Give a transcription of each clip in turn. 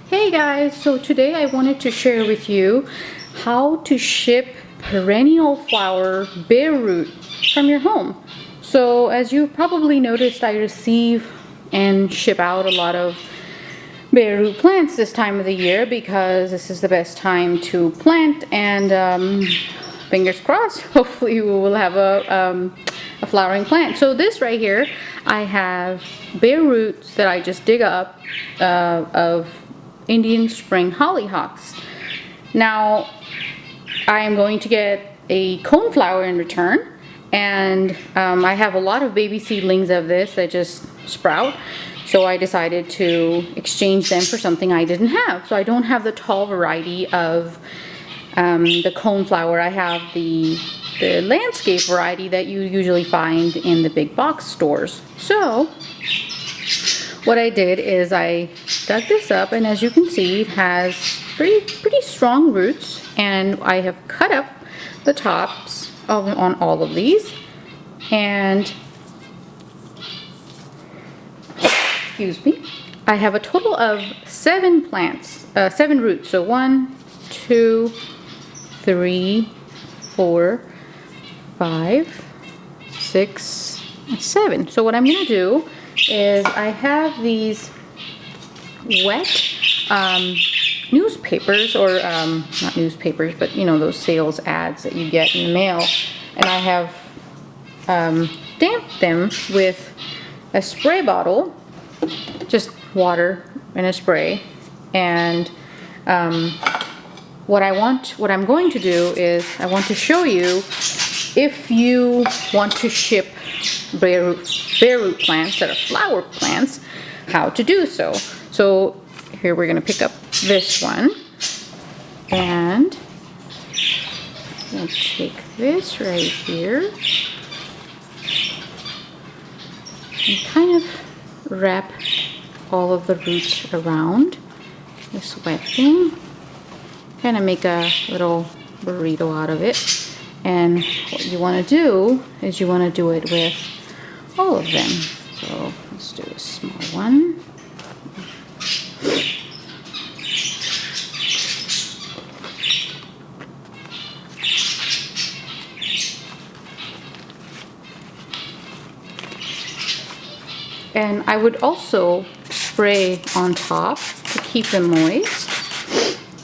Hey guys, so today I wanted to share with you how to ship perennial flower bare root from your home. So as you probably noticed, I receive and ship out a lot of bare root plants this time of the year because this is the best time to plant, and fingers crossed, hopefully we will have a flowering plant. So this right here, I have bare roots that I just dig up of Indian spring hollyhocks. Now I am going to get a coneflower in return, and I have a lot of baby seedlings of this that just sprout, so I decided to exchange them for something I didn't have. So I don't have the tall variety of the coneflower. I have the landscape variety that you usually find in the big box stores. So what I did is I dug this up, and as you can see, it has pretty strong roots, and I have cut up the tops on all of these, and excuse me, I have a total of 7 plants, 7 roots. So 1, 2, 3, 4, 5, 6, 7. So what I'm going to do is I have these wet newspapers, or not newspapers, but you know, those sales ads that you get in the mail, and I have damped them with a spray bottle, just water and a spray. And what I'm going to do is I want to show you, if you want to ship bare root plants that are flower plants, how to do so. So here we're going to pick up this one, and we'll take this right here and kind of wrap all of the roots around this wet thing, kind of make a little burrito out of it. And what you want to do is you want to do it with all of them. So let's do a small one. And I would also spray on top to keep them moist.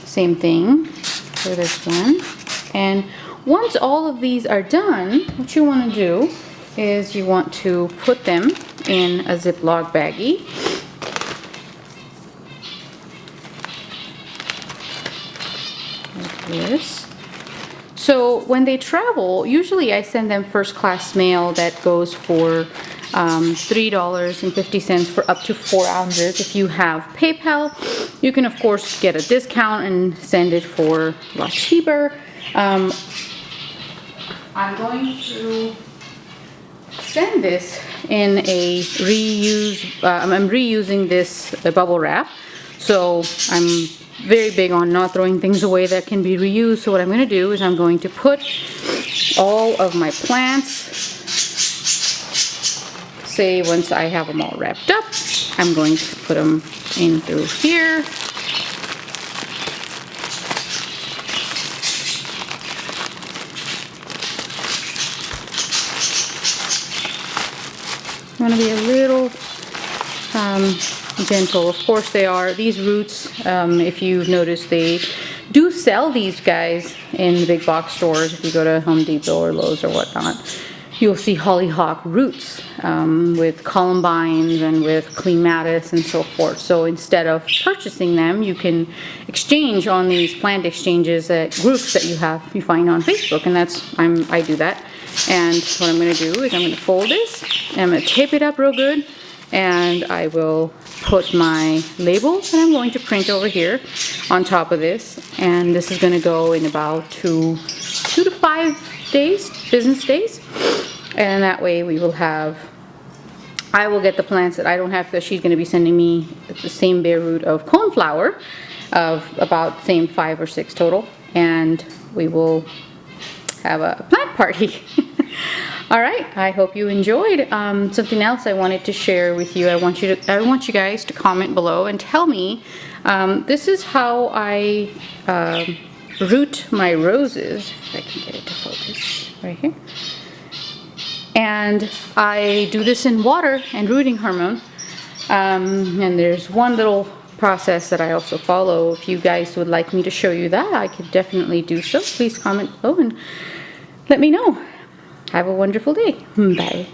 Same thing for this one. And once all of these are done, what you want to do is you want to put them in a Ziploc baggie. Like this. So when they travel, usually I send them first class mail that goes for $3.50 for up to 4 ounces. If you have PayPal, you can of course get a discount and send it for a lot cheaper. I'm going to send this in a reuse, I'm reusing this bubble wrap. So I'm very big on not throwing things away that can be reused. So what I'm going to do is I'm going to put all of my plants, say once I have them all wrapped up, I'm going to put them in through here. I'm going to be a little gentle. Of course they are. These roots, if you've noticed, they do sell these guys in the big box stores. If you go to Home Depot or Lowe's or whatnot, you'll see hollyhock roots with columbines and with clematis and so forth. So instead of purchasing them, you can exchange on these plant exchanges groups that you find on Facebook, and I do that. And what I'm going to do is I'm going to fold this, and I'm going to tape it up real good, and I will put my label that I'm going to print over here on top of this, and this is going to go in about 2 to 5 days, business days, and that way I will get the plants that I don't have, because she's going to be sending me the same bare root of coneflower of about the same 5 or 6 total, and we will have a plant party. All right, I hope you enjoyed. Something else I wanted to share with you. I want you guys to comment below and tell me. This is how I root my roses. If I can get it to focus right here. And I do this in water and rooting hormone. And there's one little process that I also follow. If you guys would like me to show you that, I could definitely do so. Please comment below and let me know. Have a wonderful day. Bye.